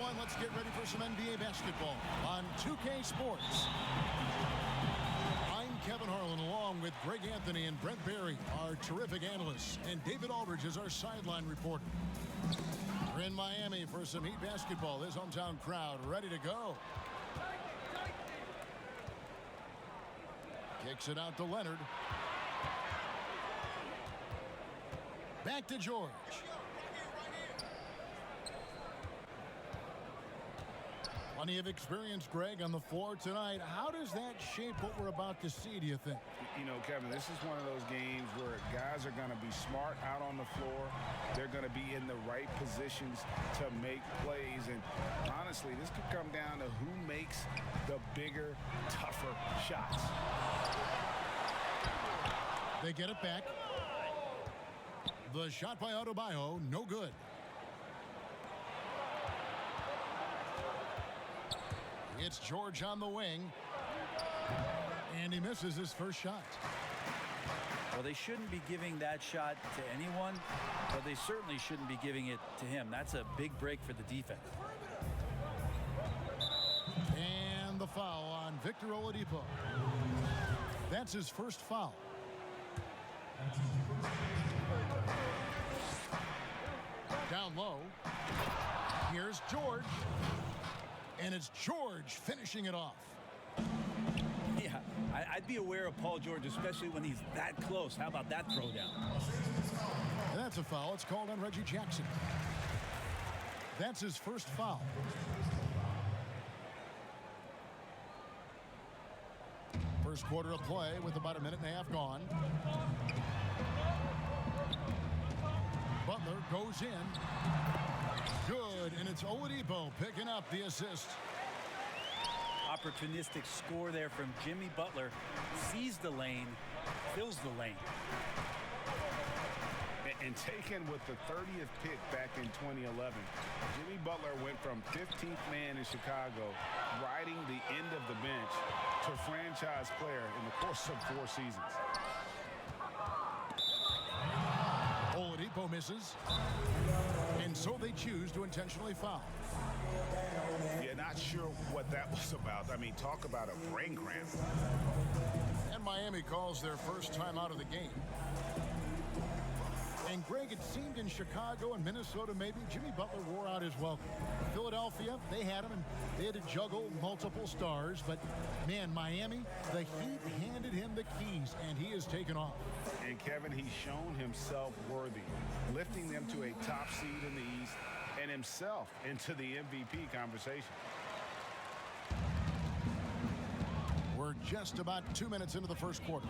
everyone. Let's get ready for some NBA basketball on 2K Sports. I'm Kevin Harlan, along with Greg Anthony and Brent Barry, our terrific analysts, and David Aldridge is our sideline reporter. We're in Miami for some Heat basketball. This hometown crowd ready to go. Kicks it out to Leonard. Back to George. Plenty of experience, Greg, on the floor tonight. How does that shape what we're about to see, do you think? You know, Kevin, this is one of those games where guys are going to be smart out on the floor. They're going to be in the right positions to make plays. And honestly, this could come down to who makes the bigger, tougher shots. They get it back. The shot by Adebayo, no good. It's George on the wing. And he misses his first shot. Well, they shouldn't be giving that shot to anyone, but they certainly shouldn't be giving it to him. That's a big break for the defense. And the foul on Victor Oladipo. That's his first foul. Down low. Here's George. And it's George finishing it off. Yeah, I'd be aware of Paul George, especially when he's that close. How about that throwdown? And that's a foul. It's called on Reggie Jackson. That's his first foul. First quarter of play with about a minute and a half gone. Butler goes in. Good, and it's Oladipo picking up the assist. Opportunistic score there from Jimmy Butler. Sees the lane, fills the lane. And taken with the 30th pick back in 2011, Jimmy Butler went from 15th man in Chicago, riding the end of the bench, to franchise player in the course of 4 seasons. Oladipo misses. And so they choose to intentionally foul. Yeah, not sure what that was about. I mean, talk about a brain cramp. And Miami calls their first time out of the game. And Greg, it seemed in Chicago and Minnesota maybe Jimmy Butler wore out his welcome. Philadelphia, they had him and they had to juggle multiple stars. But man, Miami, the Heat handed him the keys and he has taken off. And Kevin, he's shown himself worthy, lifting them to a top seed in the East and himself into the MVP conversation. We're just about 2 minutes into the first quarter.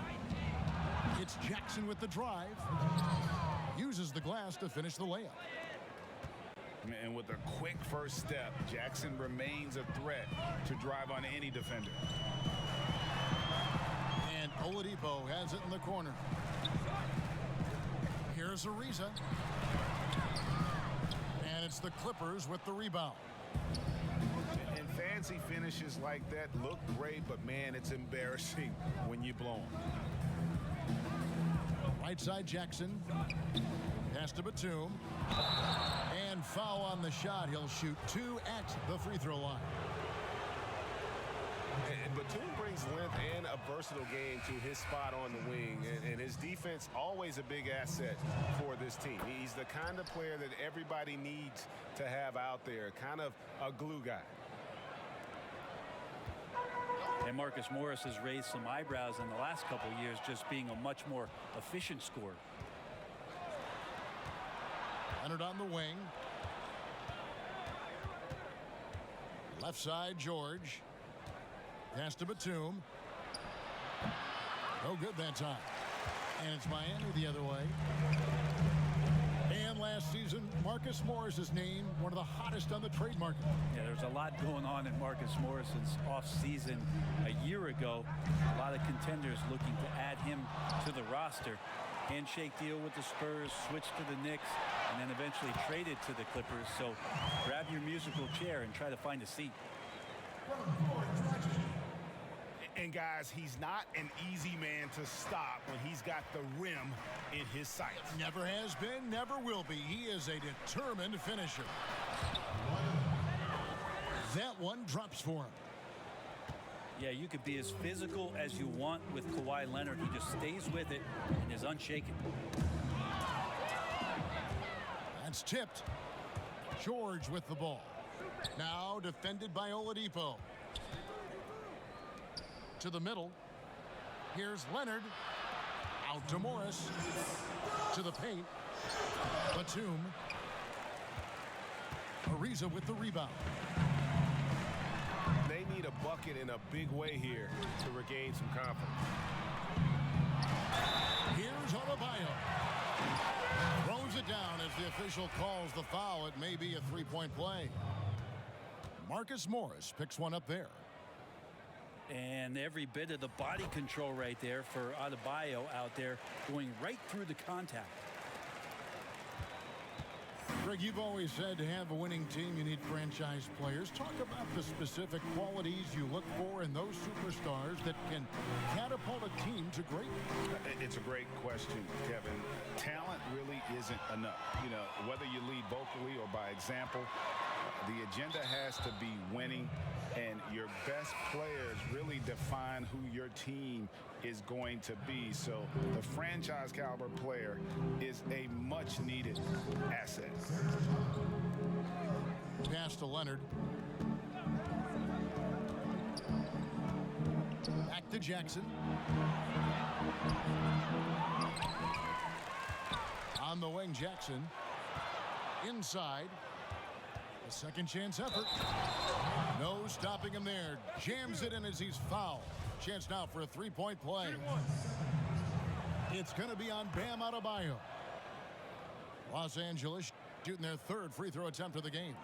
It's Jackson with the drive. Uses the glass to finish the layup. And with a quick first step, Jackson remains a threat to drive on any defender. And Oladipo has it in the corner. Here's Ariza. And it's the Clippers with the rebound. And fancy finishes like that look great, but man, it's embarrassing when you blow them. Right side Jackson. Pass to Batum. And foul on the shot. He'll shoot 2 at the free throw line. And Batum brings length and a versatile game to his spot on the wing. And his defense, always a big asset for this team. He's the kind of player that everybody needs to have out there. Kind of a glue guy. And Marcus Morris has raised some eyebrows in the last couple of years, just being a much more efficient scorer. Leonard on the wing. Left side, George. Pass to Batum. No good that time. And it's Miami the other way. And last season, Marcus Morris is named one of the hottest on the trade market. Yeah, there's a lot going on in Marcus Morris's offseason. A year ago, a lot of contenders looking to add him to the roster. Handshake deal with the Spurs, switched to the Knicks, and then eventually traded to the Clippers. So grab your musical chair and try to find a seat. And guys, he's not an easy man to stop when he's got the rim in his sights. Never has been, never will be. He is a determined finisher. That one drops for him. Yeah, you could be as physical as you want with Kawhi Leonard. He just stays with it and is unshaken. That's tipped. George with the ball. Now defended by Oladipo. To the middle. Here's Leonard. Out to Morris. To the paint. Batum. Ariza with the rebound. They need a bucket in a big way here to regain some confidence. Here's Adebayo. Throws it down as the official calls the foul. It may be a three-point play. Marcus Morris picks one up there. And every bit of the body control right there for Adebayo out there, going right through the contact. Greg, you've always said to have a winning team, you need franchise players. Talk about the specific qualities you look for in those superstars that can catapult a team to greatness. It's a great question, Kevin. Talent really isn't enough. You know, whether you lead vocally or by example, the agenda has to be winning, and your best players really define who your team is going to be. So the franchise caliber player is a much needed asset. Pass to Leonard. Back to Jackson. On the wing, Jackson. Inside. A second chance effort. No stopping him there. Jams it in as he's fouled. Chance now for a three-point play. It's going to be on Bam Adebayo. Los Angeles shooting their third free throw attempt of the game.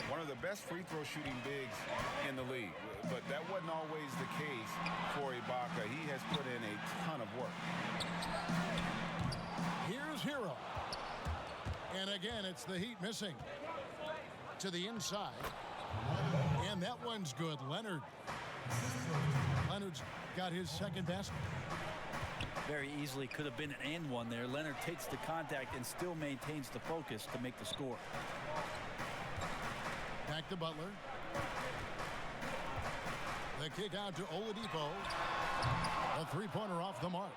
One of the best free throw shooting bigs in the league, but that wasn't always the case for Ibaka. He has put in a ton of work. Here's Hero. And again, it's the Heat missing. To the inside. And that one's good. Leonard. Leonard's got his second basket. Very easily could have been an and one there. Leonard takes the contact and still maintains the focus to make the score. Back to Butler. The kick out to Oladipo. A three-pointer off the mark.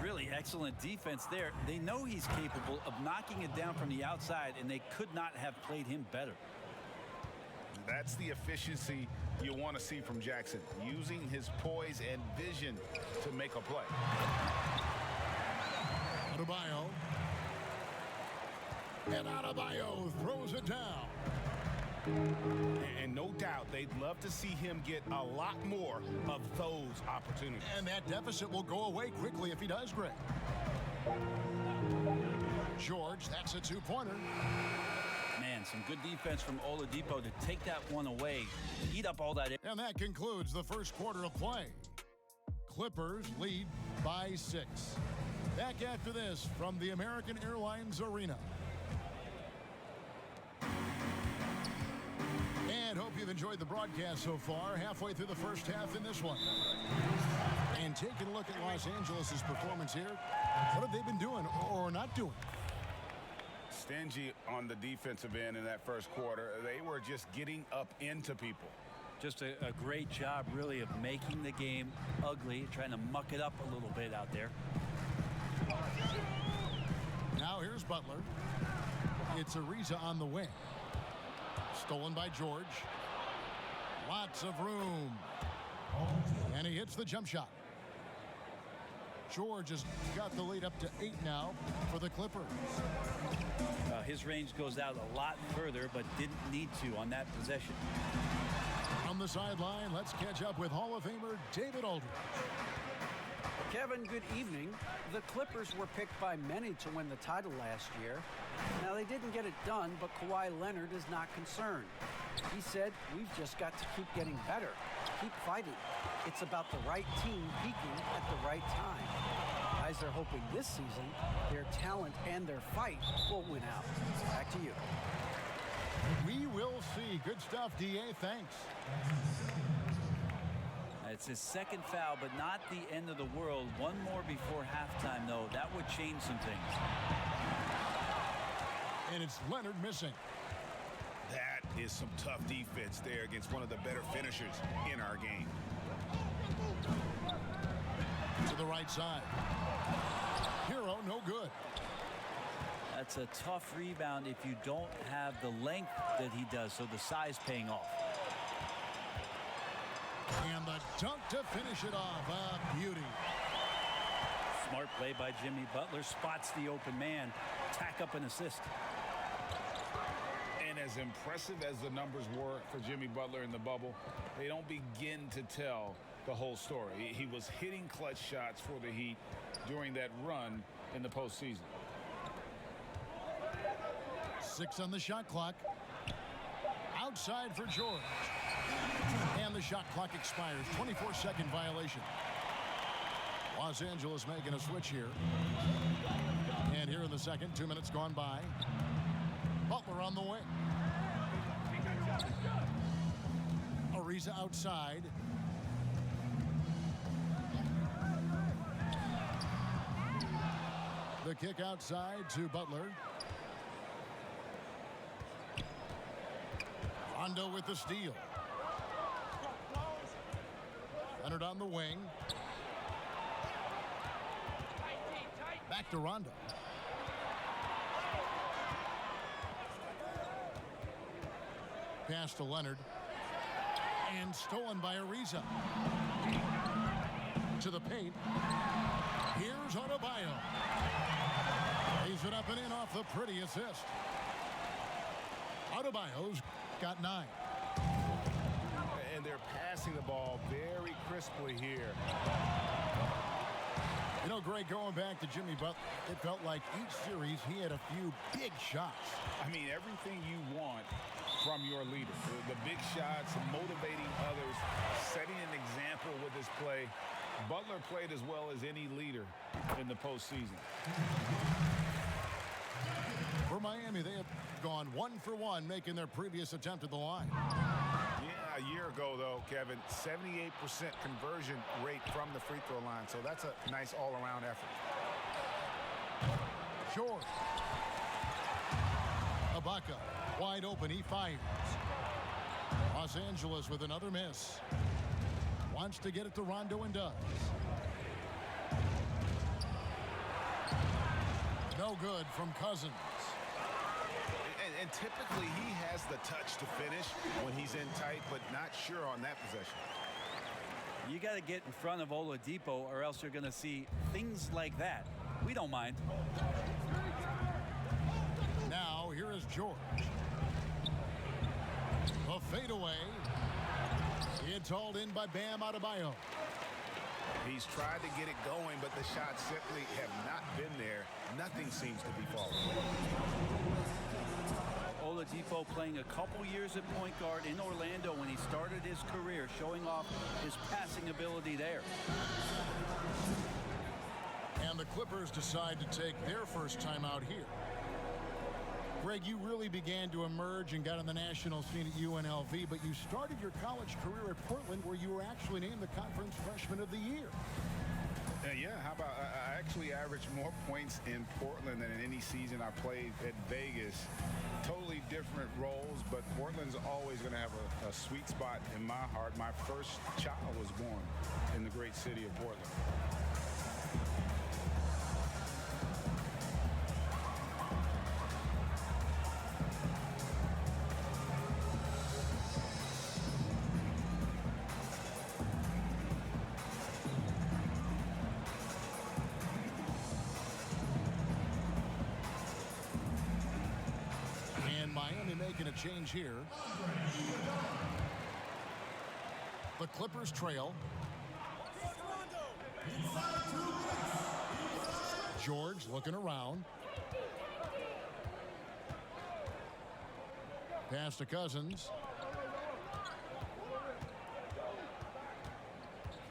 Really excellent defense there. They know he's capable of knocking it down from the outside, and they could not have played him better. That's the efficiency you want to see from Jackson, using his poise and vision to make a play. Adebayo. And Adebayo throws it down. And no doubt they'd love to see him get a lot more of those opportunities. And that deficit will go away quickly if he does, Greg. George, that's a two-pointer. Man, some good defense from Oladipo to take that one away, eat up all that. And that concludes the first quarter of play. Clippers lead by 6. Back after this from the American Airlines Arena. And hope you've enjoyed the broadcast so far. Halfway through the first half in this one. And taking a look at Los Angeles' performance here. What have they been doing or not doing? Stingy on the defensive end in that first quarter. They were just getting up into people. Just a great job, really, of making the game ugly, trying to muck it up a little bit out there. Now here's Butler. It's Ariza on the wing. Stolen by George. Lots of room. And he hits the jump shot. George has got the lead up to 8 now for the Clippers. His range goes out a lot further, but didn't need to on that possession. On the sideline, let's catch up with Hall of Famer David Aldridge. Kevin, good evening. The Clippers were picked by many to win the title last year. Now, they didn't get it done, but Kawhi Leonard is not concerned. He said, "We've just got to keep getting better, keep fighting. It's about the right team peaking at the right time." Guys are hoping this season their talent and their fight will win out. Back to you. We will see. Good stuff, D.A. Thanks. It's his second foul, but not the end of the world. One more before halftime, though. That would change some things. And it's Leonard missing. is some tough defense there against one of the better finishers in our game. To the right side. Hero, no good. That's a tough rebound if you don't have the length that he does, so the size paying off. And the dunk to finish it off. A beauty. Smart play by Jimmy Butler. Spots the open man. Tack up an assist. And as impressive as the numbers were for Jimmy Butler in the bubble, they don't begin to tell the whole story. He was hitting clutch shots for the Heat during that run in the postseason. 6 on the shot clock. Outside for George. And the shot clock expires. 24-second violation. Los Angeles making a switch here. And here in the second, 2 minutes gone by. Butler on the wing. Ariza outside. The kick outside to Butler. Rondo with the steal. Leonard on the wing. Back to Rondo. Pass to Leonard. And stolen by Ariza. To the paint. Here's Adebayo. Lays it up and in off the pretty assist. Adebayo's got 9. And they're passing the ball very crisply here. You know, Greg, going back to Jimmy Butler, it felt like each series he had a few big shots. I mean, everything you want from your leader. The big shots, motivating others, setting an example with his play. Butler played as well as any leader in the postseason. For Miami, they have gone 1 for 1, making their previous attempt at the line. Yeah, a year ago, though, Kevin, 78% conversion rate from the free throw line. So that's a nice all-around effort. George. Ibaka, wide open, he fires. Los Angeles with another miss. Wants to get it to Rondo and does. No good from Cousins. And typically he has the touch to finish when he's in tight, but not sure on that possession. You got to get in front of Oladipo or else you're going to see things like that. We don't mind. Now here is George. A fadeaway. It's hauled in by Bam Adebayo. He's tried to get it going, but the shots simply have not been there. Nothing seems to be falling. Oladipo playing a couple years at point guard in Orlando when he started his career, showing off his passing ability there. And the Clippers decide to take their first time out here. Greg, you really began to emerge and got on the national scene at UNLV, but you started your college career at Portland, where you were actually named the Conference Freshman of the Year. Yeah, how about I actually averaged more points in Portland than in any season I played at Vegas. Totally different roles, but Portland's always going to have a sweet spot in my heart. My first child was born in the great city of Portland. Making a change here. The Clippers trail. George looking around. Pass to Cousins.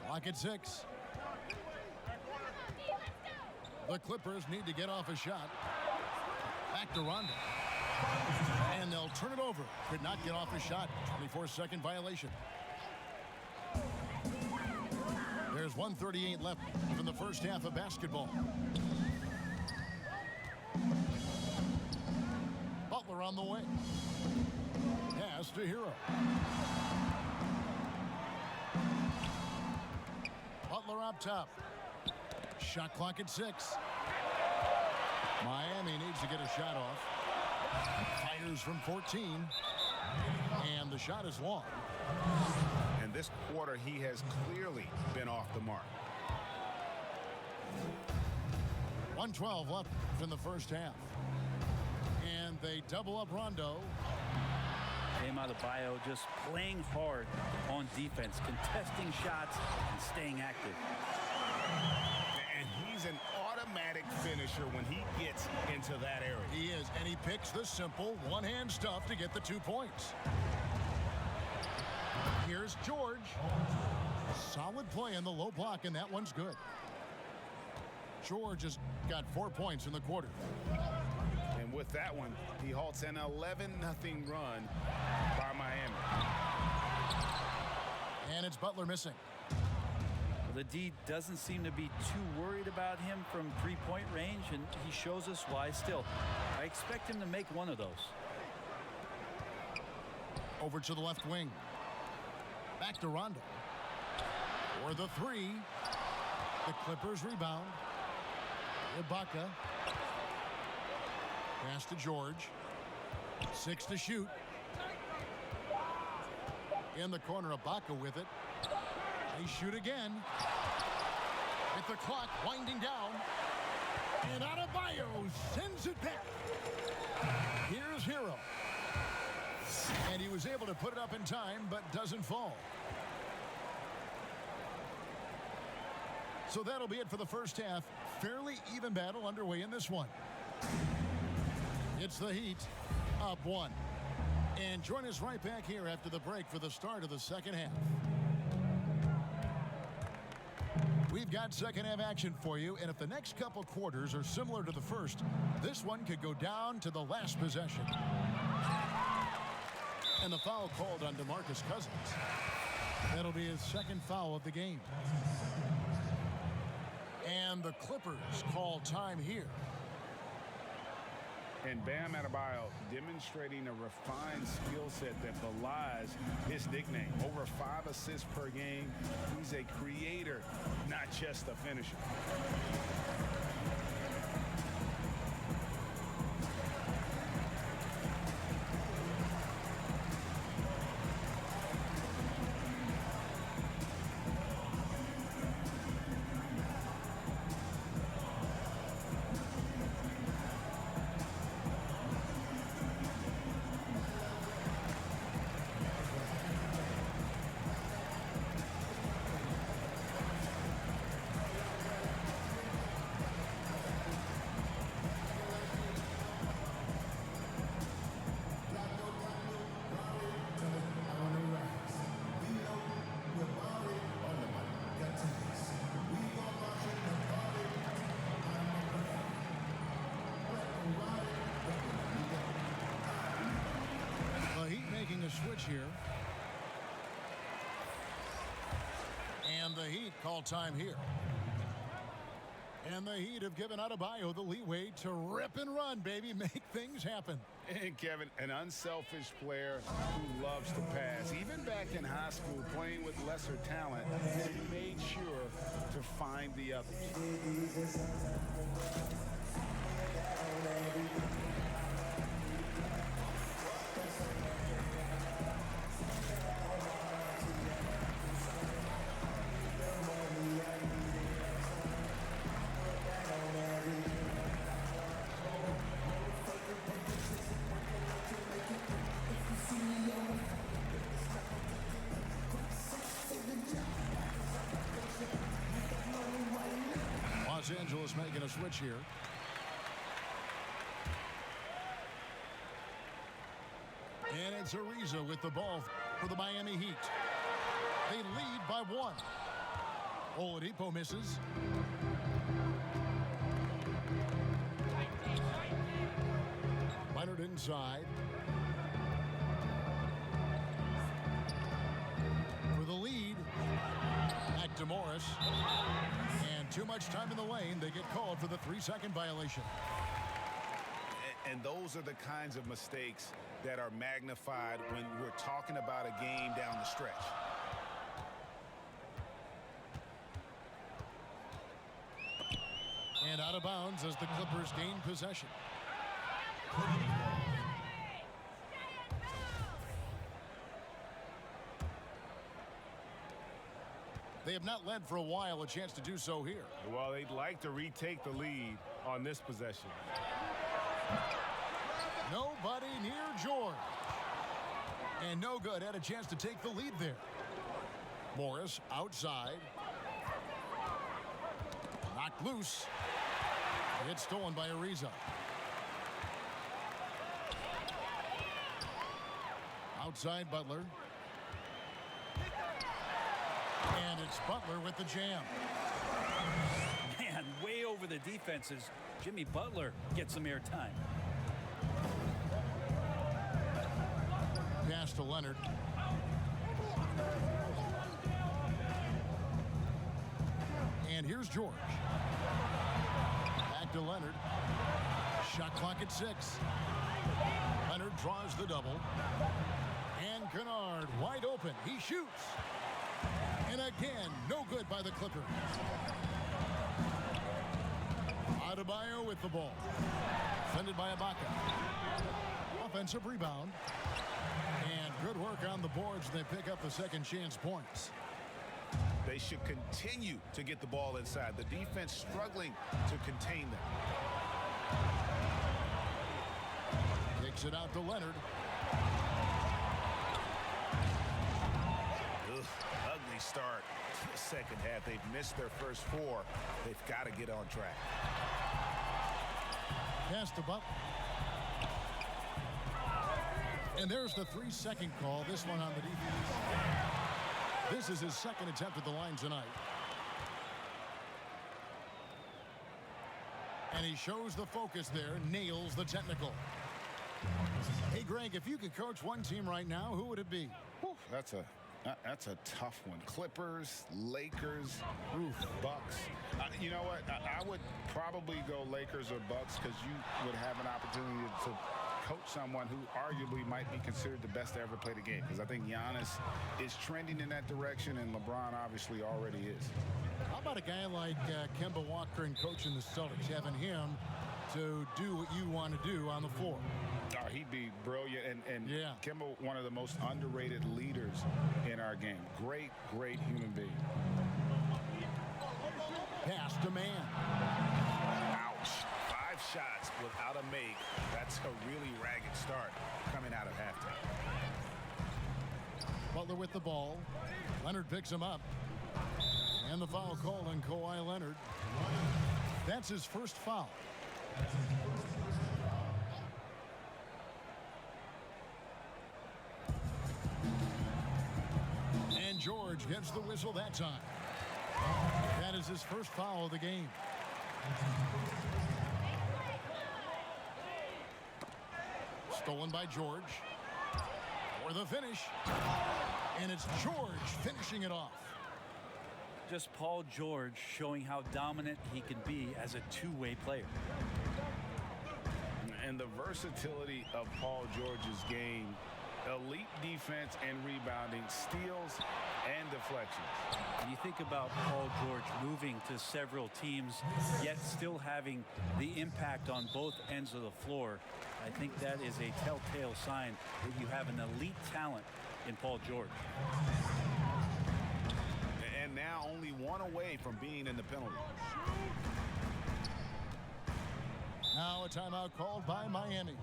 Clock at 6. The Clippers need to get off a shot. Back to Rondo. And they'll turn it over. Could not get off a shot. 24-second violation. There's 1:38 left in the first half of basketball. Butler on the way. Pass to Hero. Butler up top. Shot clock at 6. Miami needs to get a shot off. Fires from 14. And the shot is long. And this quarter, he has clearly been off the mark. 1:12 left in the first half. And they double up Rondo. Bam Adebayo just playing hard on defense, contesting shots and staying active. And he's an automatic finisher when he gets into that area. He is, and he picks the simple one-hand stuff to get the 2 points. Here's George. Solid play in the low block, and that one's good. George has got 4 points in the quarter. And with that one, he halts an 11-0 run by Miami. And it's Butler missing. The D doesn't seem to be too worried about him from three-point range, and he shows us why still. I expect him to make one of those. Over to the left wing. Back to Rondo. For the 3. The Clippers rebound. Ibaka. Pass to George. 6 to shoot. In the corner, Ibaka with it. They shoot again. With the clock winding down. And Adebayo sends it back. Here's Hero. And he was able to put it up in time, but doesn't fall. So that'll be it for the first half. Fairly even battle underway in this one. It's the Heat up 1. And join us right back here after the break for the start of the second half. We've got second half action for you, and if the next couple quarters are similar to the first, this one could go down to the last possession. And the foul called on DeMarcus Cousins. That'll be his second foul of the game. And the Clippers call time here. And Bam Adebayo demonstrating a refined skill set that belies his nickname. Over 5 assists per game. He's a creator, not just a finisher. A switch here. And the Heat call time here. And the Heat have given Adebayo the leeway to rip and run, baby. Make things happen. And Kevin, an unselfish player who loves to pass. Even back in high school, playing with lesser talent, he made sure to find the others. Los Angeles making a switch here. And it's Ariza with the ball for the Miami Heat. They lead by 1. Oladipo misses. Leonard inside. For the lead. Back to Morris. And too much time in the lane. They get called for the 3-second violation. And those are the kinds of mistakes that are magnified when we're talking about a game down the stretch. And out of bounds as the Clippers gain possession. They have not led for a while. A chance to do so here. Well, they'd like to retake the lead on this possession. Nobody near George. And no good. Had a chance to take the lead there. Morris outside. Knocked loose. It's stolen by Ariza. Outside Butler. And it's Butler with the jam. Man, way over the defenses. Jimmy Butler gets some airtime. Pass to Leonard. And here's George. Back to Leonard. Shot clock at 6. Leonard draws the double. And Kennard wide open. He shoots. And again, no good by the Clippers. Adebayo with the ball. Defended by Ibaka. Offensive rebound. And good work on the boards. They pick up the second chance points. They should continue to get the ball inside. The defense struggling to contain them. Kicks it out to Leonard. Ugly start to the second half. They've missed their first 4. They've got to get on track. Pass to Butler. And there's the 3-second call. This one on the defense. This is his second attempt at the line tonight. And he shows the focus there. Nails the technical. Hey, Greg, if you could coach one team right now, who would it be? Whew, that's a tough one. Clippers, Lakers, Bucks. You know what? I would probably go Lakers or Bucks because you would have an opportunity to coach someone who arguably might be considered the best to ever play the game, because I think Giannis is trending in that direction, and LeBron obviously already is. How about a guy like Kemba Walker and coaching the Celtics, having him to do what you want to do on the floor? Oh, he'd be brilliant, and yeah. Kemba, one of the most underrated leaders in our game. Great human being. Pass to man. Ouch. 5 shots without a make. That's a really ragged start coming out of halftime. Butler with the ball. Leonard picks him up. And the foul called on Kawhi Leonard. That's his first foul. And George gets the whistle that time. That is his first foul of the game. Stolen by George. For the finish. And it's George finishing it off. Just Paul George showing how dominant he can be as a two-way player. And the versatility of Paul George's game, elite defense and rebounding, steals and deflections. And you think about Paul George moving to several teams, yet still having the impact on both ends of the floor. I think that is a telltale sign that you have an elite talent in Paul George. And now only one away from being in the penalty. Now a timeout called by Miami.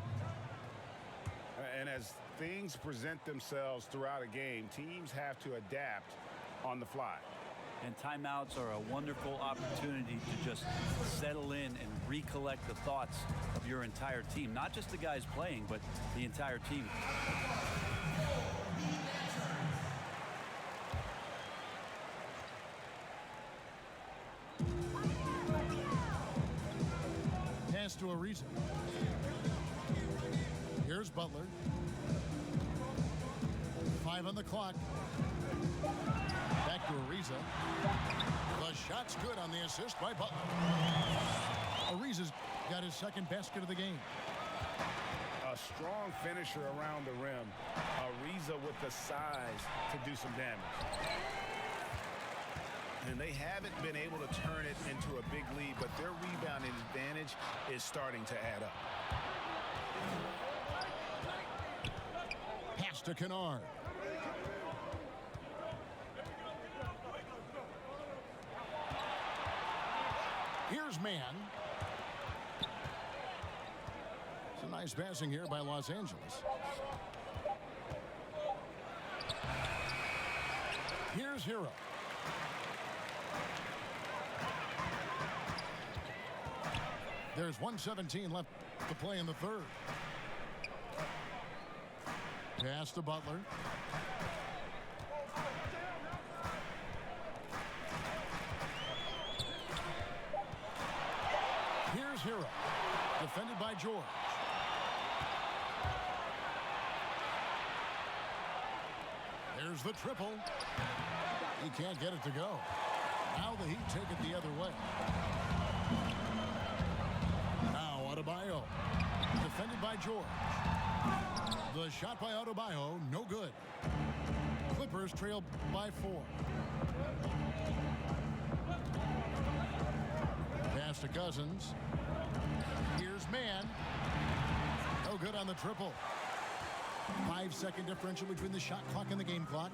And as things present themselves throughout a game, teams have to adapt on the fly. And timeouts are a wonderful opportunity to just settle in and recollect the thoughts of your entire team. Not just the guys playing, but the entire team. Pass to Ariza. Here's Butler. 5 on the clock. Back to Ariza. The shot's good on the assist by Butler. Ariza's got his second basket of the game. A strong finisher around the rim. Ariza with the size to do some damage. And they haven't been able to turn it into a big lead, but their rebounding advantage is starting to add up. Pass to Kennard. Here's Mann. Some nice passing here by Los Angeles. Here's Hero. There's 1:17 left to play in the third. Pass to Butler. Here's Hero. Defended by George. There's the triple. He can't get it to go. Now the Heat take it the other way. Now Adebayo. Defended by George. The shot by Adebayo, no good. Clippers trail by 4. Pass to Cousins. Here's Mann. No good on the triple. 5-second differential between the shot clock and the game clock.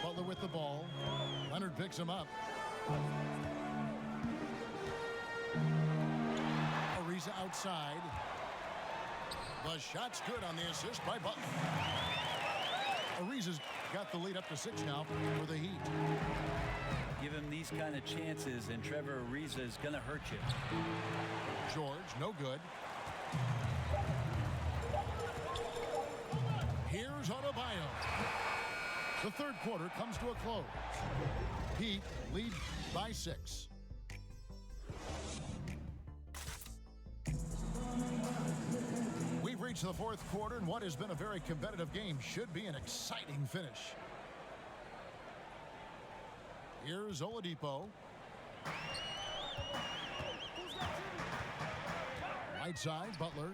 Butler with the ball. Leonard picks him up. Ariza outside. The shot's good on the assist by Butler. Ariza's got the lead up to 6 now for the Heat. Give him these kind of chances, and Trevor Ariza is going to hurt you. George, no good. Here's Adebayo. The third quarter comes to a close. Heat lead by 6. We've reached the fourth quarter, and what has been a very competitive game should be an exciting finish. Here's Oladipo. Right side, Butler.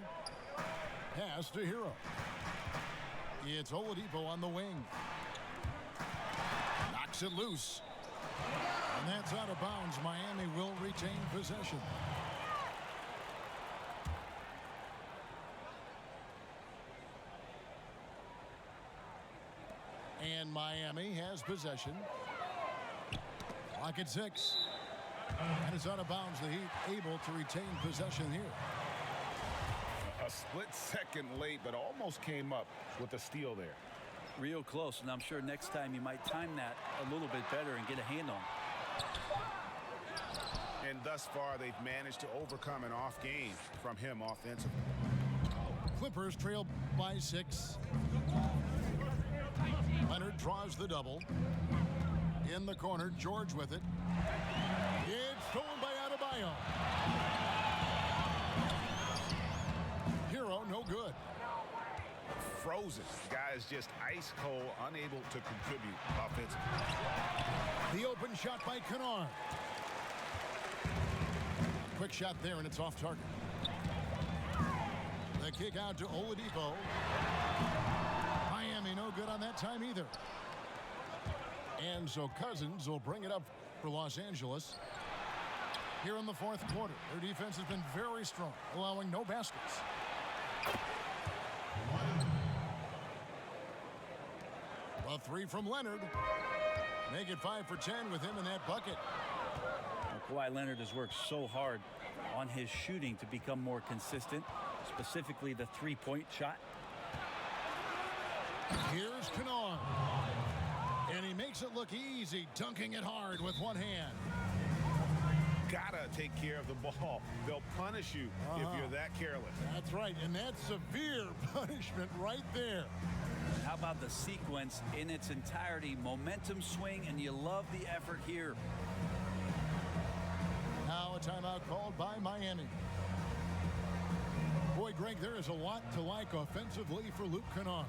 Pass to Hero. It's Oladipo on the wing. Knocks it loose. And that's out of bounds. Miami will retain possession. And Miami has possession. Clock at 6. And it's out of bounds. The Heat able to retain possession here. A split second late, but almost came up with a steal there. Real close, and I'm sure next time you might time that a little bit better and get a hand on it. And thus far, they've managed to overcome an off game from him offensively. Clippers trail by 6. Leonard draws the double. In the corner, George with it. It's stolen by Adebayo. Hero, no good. Frozen. Guy is just ice cold, unable to contribute offensively. The open shot by Kennard. Quick shot there, and it's off target. The kick out to Oladipo. Miami no good on that time either. And so Cousins will bring it up for Los Angeles here in the fourth quarter. Their defense has been very strong, allowing no baskets. A 3 from Leonard. Make it 5 for 10 with him in that bucket. Kawhi Leonard has worked so hard on his shooting to become more consistent, specifically the three-point shot. Here's Kennard. And he makes it look easy, dunking it hard with one hand. Gotta take care of the ball. They'll punish you if you're that careless. That's right, and that's severe punishment right there. How about the sequence in its entirety? Momentum swing, and you love the effort here. Now a timeout called by Miami. Boy, Greg, there is a lot to like offensively for Luke Kennard.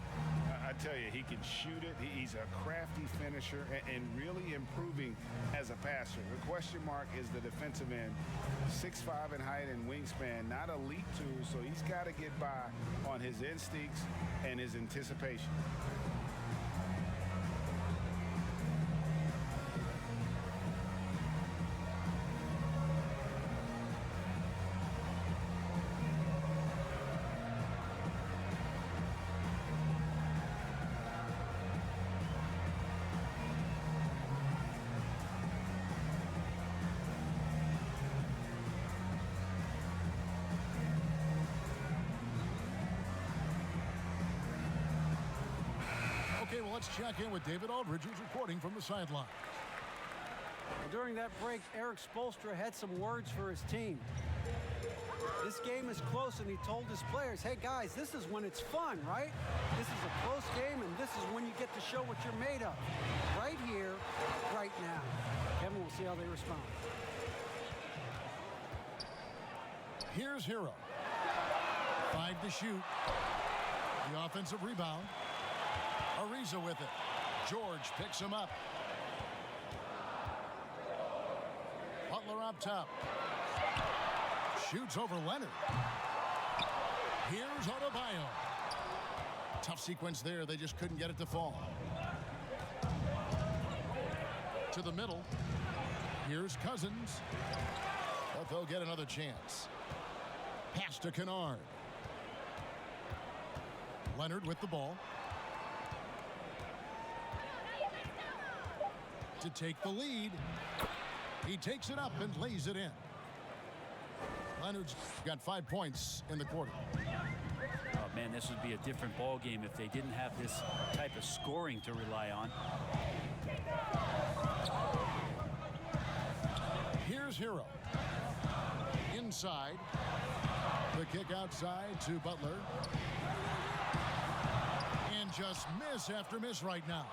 I tell you, he can shoot it. He's a crafty finisher and really improving as a passer. The question mark is the defensive end. 6'5" in height and wingspan. and not elite tools, so he's got to get by on his instincts and his anticipation. Okay, well, let's check in with David Aldridge, who's reporting from the sideline. During that break, Eric Spoelstra had some words for his team. This game is close, and he told his players, hey, guys, this is when it's fun, right? This is a close game, and this is when you get to show what you're made of. Right here, right now. Kevin, we'll see how they respond. Here's Hero. 5 to shoot. The offensive rebound. Ariza with it. George picks him up. Butler up top. Shoots over Leonard. Here's Adebayo. Tough sequence there. They just couldn't get it to fall. To the middle. Here's Cousins. But they'll get another chance. Pass to Kennard. Leonard with the ball. To take the lead. He takes it up and lays it in. Leonard's got 5 points in the quarter. Oh, man, this would be a different ball game if they didn't have this type of scoring to rely on. Here's Hero. Inside. The kick outside to Butler. And just miss after miss right now.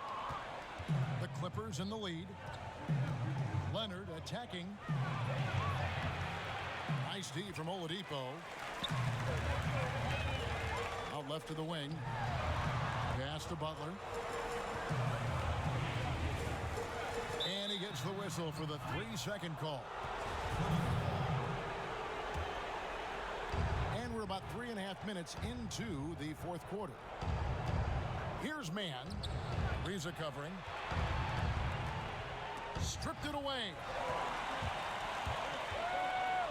The Clippers in the lead. Leonard attacking. Nice D from Oladipo. Out left to the wing. Pass to Butler. And he gets the whistle for the 3-second call. And we're about 3.5 minutes into the fourth quarter. Here's Man. Ariza covering. Stripped it away.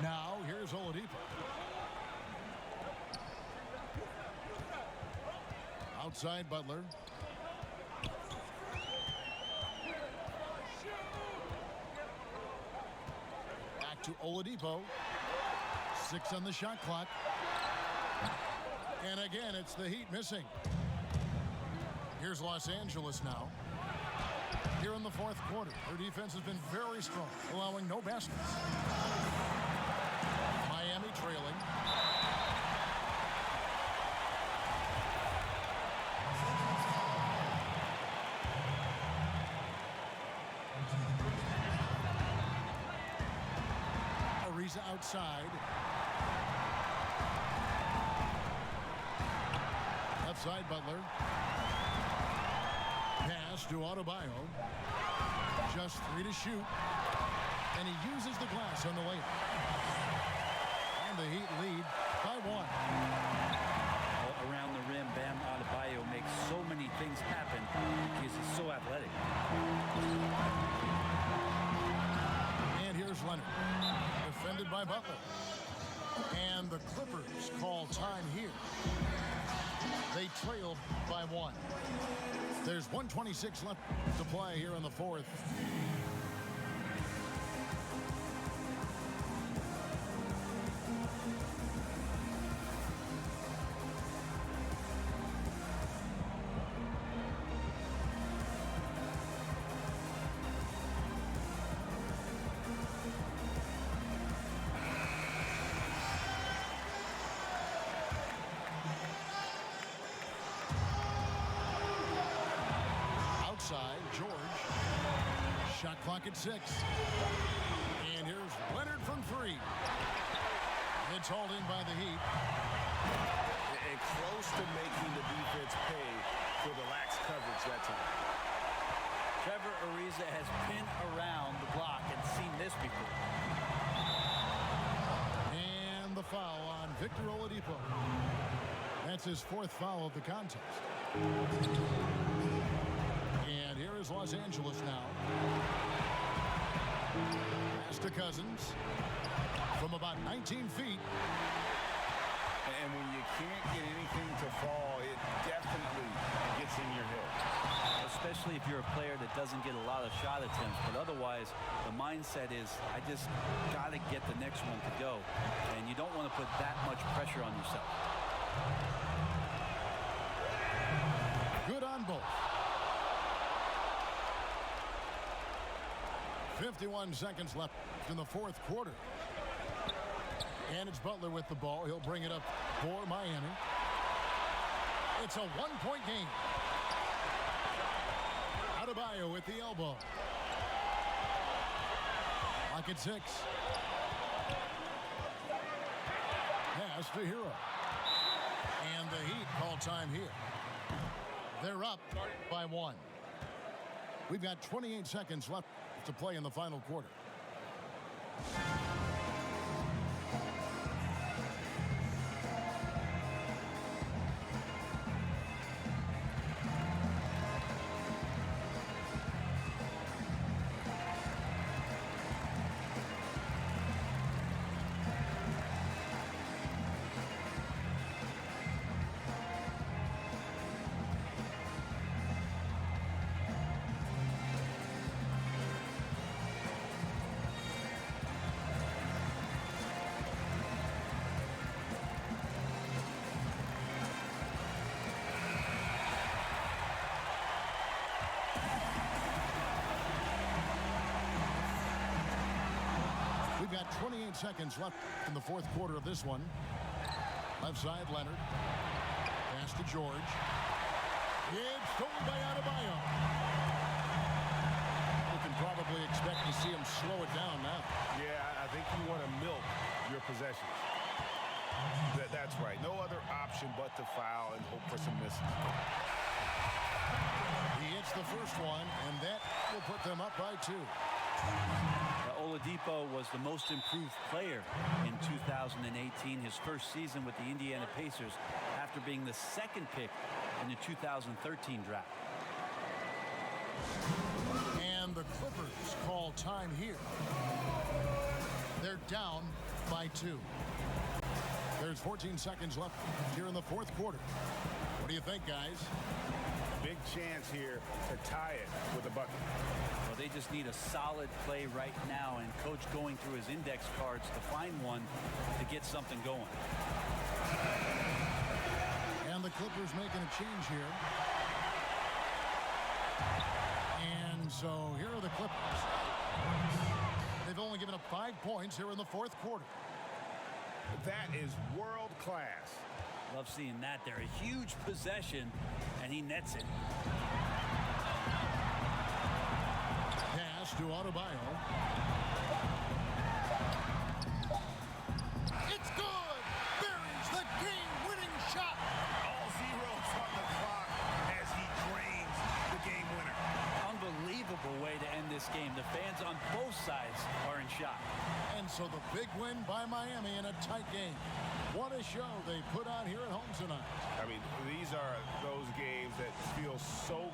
Now here's Oladipo. Outside Butler. Back to Oladipo. 6 on the shot clock. And again, it's the Heat missing. Here's Los Angeles now. Here in the fourth quarter, their defense has been very strong, allowing no baskets. Miami trailing. Ariza outside. Left side, Butler. Pass to Adebayo. Just 3 to shoot. And he uses the glass on the layup. And the Heat lead by 1. Around the rim, Bam Adebayo makes so many things happen because he's so athletic. And here's Leonard. Defended by Butler. And the Clippers call time here. They trail by 1. There's 1:26 left to play here in the fourth. George. Shot clock at 6. And here's Leonard from 3. It's hauled in by the Heat. And close to making the defense pay for the lax coverage that time. Trevor Ariza has been around the block and seen this before. And the foul Victor Oladipo. That's his 4th foul of the contest. And here is Los Angeles now. Pass to Cousins from about 19 feet. And when you can't get anything to fall, it definitely gets in your head. Especially if you're a player that doesn't get a lot of shot attempts. But otherwise, the mindset is, I just got to get the next one to go. And you don't want to put that much pressure on yourself. Good on both. 51 seconds left in the 4th quarter. And it's Butler with the ball. He'll bring it up for Miami. It's a 1-point game. Adebayo with the elbow. Lock at 6. Pass to Hero. And the Heat call time here. They're up by 1. We've got 28 seconds left to play in the final quarter. We've got 28 seconds left in the 4th quarter of this one. Left side, Leonard. Pass to George. It's stolen by Adebayo. You can probably expect to see him slow it down now. Yeah, I think you want to milk your possessions. That's right. No other option but to foul and hope for some misses. He hits the first one, and that will put them up by 2. Oladipo was the most improved player in 2018, his first season with the Indiana Pacers, after being the 2nd pick in the 2013 draft. And the Clippers call time here. They're down by 2. There's 14 seconds left here in the 4th quarter. What do you think, guys? Big chance here to tie it with a bucket. Well, they just need a solid play right now, and coach going through his index cards to find one to get something going. And the Clippers making a change here. And so here are the Clippers. They've only given up 5 points here in the 4th quarter. That is world class. Love seeing that there. A huge possession, and he nets it. Pass to Adebayo. It's good! Buries the game-winning shot! All zeros on the clock as he drains the game winner. Unbelievable way to end this game. The fans on both sides are in shock. And so the big win by Miami in a tight game. What a show they put on here at home tonight. I mean, these are those games that feel so